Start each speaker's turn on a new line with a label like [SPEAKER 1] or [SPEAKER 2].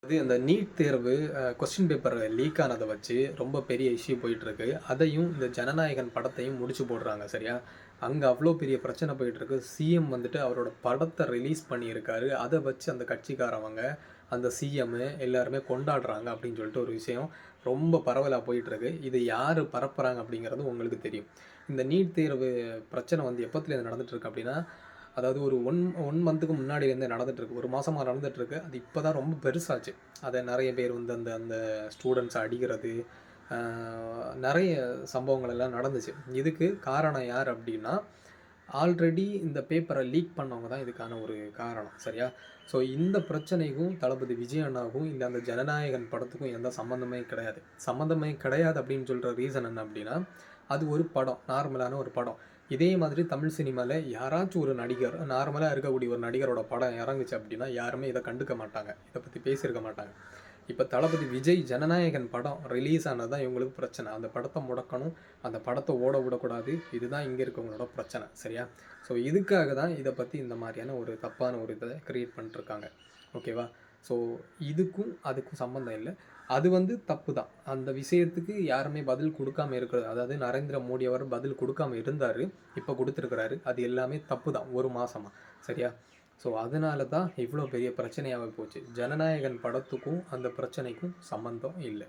[SPEAKER 1] அந்த நீட் தேர்வு question paper leak ஆனத வச்சு ரொம்ப பெரிய இஷ்யூ போயிட்டுருக்கு. அதையும் இந்த ஜனநாயகன் படத்தையும் முடிச்சு போடுறாங்க சரியா? அங்க அவ்ளோ பெரிய பிரச்சனை போயிட்டுருக்கு. சிஎம் வந்துட்டு அவரோட படத்த ரிலீஸ் பண்ணியிருக்காரு. அத வச்சு அந்த கட்சிக்காரவங்க, அந்த சிஎம்மு எல்லாருமே கொண்டாடுறாங்க அப்படின்னு சொல்லிட்டு ஒரு விஷயம் ரொம்ப பரவலா போயிட்டுருக்கு. இது யாரு பரப்புறாங்க அப்படிங்கிறது உங்களுக்கு தெரியும். இந்த நீட் தேர்வு பிரச்சனை வந்து எப்பத்துலேருந்து நடந்துட்டுருக்கு அப்படின்னா, அதாவது ஒரு 1 மந்த்துக்கு முன்னாடிலேருந்தே நடந்துட்டுருக்கு. 1 மாசமா நடந்துட்டுருக்கு. அது இப்ப தான் ரொம்ப பெருசாச்சு. அத நெறைய பேர் வந்து அந்த அந்த ஸ்டூடண்ட்ஸ அடிக்கிறது, அ நெறைய சம்பவங்கள் எல்லாம் நடந்துச்சு. இதுக்கு காரணம் யார் அப்டின்னா, ஆல்ரெடி இந்த பேப்பர லீக் பண்ணவங்க தான் இதுக்கான ஒரு காரணம். சரியா? ஸோ இந்த பிரச்சனைக்கும் தளபதி விஜய் அண்ணாவுக்கும் இல்ல அந்த ஜனநாயகன் படத்துக்கும் எந்த சம்மந்தமே கிடையாது. சம்மந்தமே கிடையாது அப்டின்னு சொல்ற ரீசன் என்ன அப்டின்னா, அது ஒரு படம். நார்மலான ஒரு படம். இதே மாதிரி தமிழ் சினிமால யாராச்சும் ஒரு நடிகர், நார்மலா இருக்கக்கூடிய ஒரு நடிகரோட படம் இறங்குச்சு அப்டின்னா, யாருமே இத கண்டுக்க மாட்டாங்க. இத பத்தி பேசியிருக்க மாட்டாங்க. இப்ப தளபதி விஜய் ஜனநாயகன் படம் ரிலீஸ் ஆனது தான் இவங்களுக்கு பிரச்சனை. அந்த படத்த முடக்கணும். அந்த படத்த ஓட விடக்கூடாது. இதுதான் இங்க இருக்கவங்களோட பிரச்சனை. சரியா? ஸோ இதுக்காக தான் இத பத்தி இந்த மாரியான ஒரு தப்பான ஒரு இத கிரியேட் பண்ணிட்டுருக்காங்க. ஓகேவா? ஸோ இதுக்கும் அதுக்கும் சம்மந்தம் இல்ல. அது வந்து தப்பு தான். அந்த விஷயத்துக்கு யாருமே பதில் குடுக்காம இருக்கிறது. அதாவது நரேந்திர மோடி அவர் பதில் குடுக்காம இருந்தாரு. இப்ப குடுத்துருக்கிறாரு. அது எல்லாமே தப்பு தான். 1 மாசமா. சரியா? ஸோ அதனால தான் இவ்ளோ பெரிய பிரச்சனையாவே போச்சு. ஜனநாயகன் படத்துக்கும் அந்த பிரச்சனைக்கும் சம்மந்தம் இல்ல.